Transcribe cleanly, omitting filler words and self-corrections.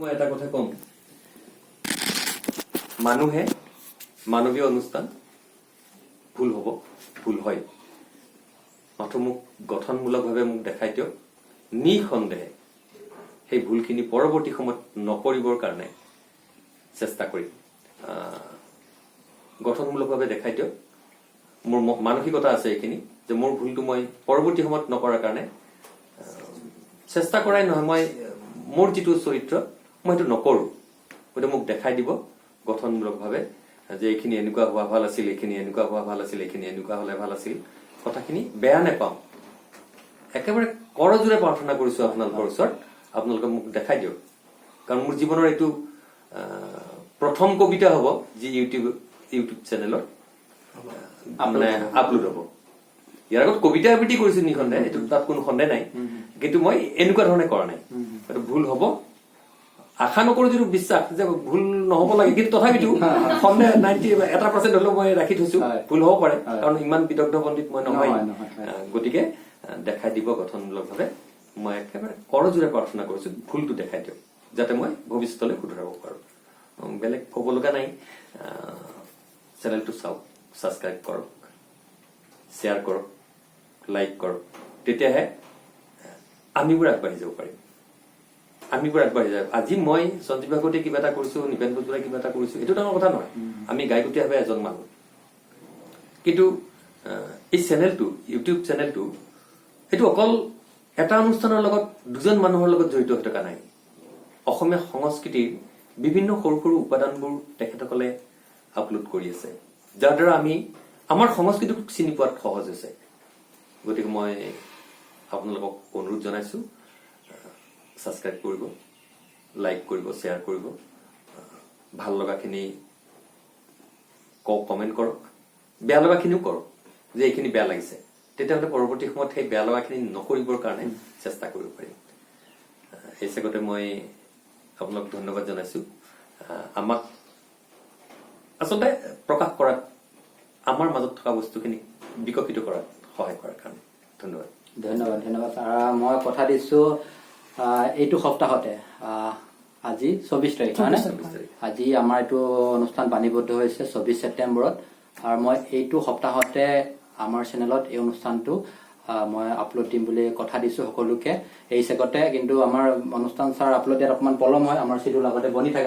মই এটা কথা কম, মানুহে মানৱীয় অনুষ্ঠান ভুল হ'ব, ভুল হয়, মাথো মোক গঠনমূলকভাৱে মোক দেখাই দিয়ক, নিঃসন্দেহে সেই ভুলখিনি পৰৱৰ্তী সময়ত নকৰিবৰ কাৰণে চেষ্টা কৰিম। গঠনমূলকভাৱে দেখাই দিয়ক, মোৰ মানসিকতা আছে এইখিনি যে মোৰ ভুলটো মই পৰৱৰ্তী সময়ত নকৰাৰ কাৰণে চেষ্টা কৰাই নহয়, মই মোৰ যিটো চৰিত্ৰ মই সেইটো নকৰো, গতিকে মোক দেখাই দিব গঠনমূলকভাৱে যে এইখিনি এনেকুৱা হোৱা ভাল আছিল, এইখিনি এনেকুৱা হোৱা ভাল আছিল, এইখিনি এনেকুৱা হলে ভাল আছিল, কথাখিনি বেয়া নাপাওঁ। একেবাৰে কৰজোৰে প্ৰাৰ্থনা কৰিছো আপোনালোকৰ ওচৰত, আপোনালোকে মোক দেখাই দিয়ক। কাৰণ মোৰ জীৱনৰ এইটো প্ৰথম কবিতা হ'ব যি ইউটিউব চেনেলত মানে আপলোড হ'ব। ইয়াৰ আগত কবিতা আবৃত্তি কৰিছো নিঃসন্দেহে, এইটো তাত কোনো সন্দেহ নাই, কিন্তু মই এনেকুৱা ধৰণে কৰা নাই। এইটো ভুল হ'ব আশা নকৰো, যিটো বিশ্বাস যে ভুল নহব লাগে, কিন্তু তথাপিতো সন্দেহ 91% হলেও মই ৰাখি থৈছো, ভুল হব পাৰে, কাৰণ ইমান বিদগ্ধ পণ্ডিত মই নহয়। গতিকে দেখাই দিব গঠনমূলকভাৱে। মই একেবাৰে কৰজোৰে প্ৰাৰ্থনা কৰিছো ভুলটো দেখাই দিয়ক, যাতে মই ভৱিষ্যতলৈ শুধৰাব পাৰো। বেলেগ কব লগা নাই। চেনেলটো চাওক, ছাবস্ক্ৰাইব কৰক, শ্বেয়াৰ কৰক, লাইক কৰক, তেতিয়াহে আমিবোৰ আগবাঢ়ি যাব পাৰিম। আমিবোৰ আগবাঢ়ি যায়। আজি মই সঞ্জীৱ ভাগৱতী কিবা এটা কৰিছো, নিপেন বজুৱাই কিবা এটা কৰিছো, এইটো ডাঙৰ কথা নহয়। আমি গাইকটীয়াভাৱে এজন মানুহ, কিন্তু এই চেনেলটো, ইউটিউব চেনেলটো, এইটো অকল এটা অনুষ্ঠানৰ লগত দুজন মানুহৰ লগত জড়িত হৈ থকা নাই। অসমীয়া সংস্কৃতিৰ বিভিন্ন সৰু সৰু উপাদানবোৰ তেখেতসকলে আপলোড কৰি আছে, যাৰ দ্বাৰা আমি আমাৰ সংস্কৃতিক চিনি পোৱাত সহজ হৈছে। গতিকে মই আপোনালোকক অনুৰোধ জনাইছো, ছাবস্ক্ৰাইব কৰিব, লাইক কৰিব, শ্বেয়াৰ কৰিব, ভাল লগাখিনি কমেণ্ট কৰক, বেয়া লগাখিনিও কৰক যে এইখিনি বেয়া লাগিছে, তেতিয়াহ'লে পৰৱৰ্তী সময়ত সেই বেয়া লগাখিনি নকৰিবৰ কাৰণে চেষ্টা কৰিব পাৰিম। এই চেগতে মই আপোনাক ধন্যবাদ জনাইছো, আমাক আচলতে প্ৰকাশ কৰাত, আমাৰ মাজত থকা বস্তুখিনি বিকশিত কৰাত সহায় কৰাৰ কাৰণে ধন্যবাদ। ধন্যবাদ ধন্যবাদ। মই কথা দিছো এইটো সপ্তাহতে, আজি 24 তাৰিখ হয় নে? আজি আমাৰ এইটো অনুষ্ঠান বাণীবদ্ধ হৈছে 24 ছেপ্টেম্বৰত, আৰু মই এইটো সপ্তাহতে আমাৰ চেনেলত এই অনুষ্ঠানটো মই আপলোড দিম বুলি কথা দিছো সকলোকে এই চেগতে। কিন্তু আমাৰ অনুষ্ঠান ছাৰ আপলোড দিয়াত অকণমান পলম হয়, আমাৰ চিডিউল আগতে বনি থাকে।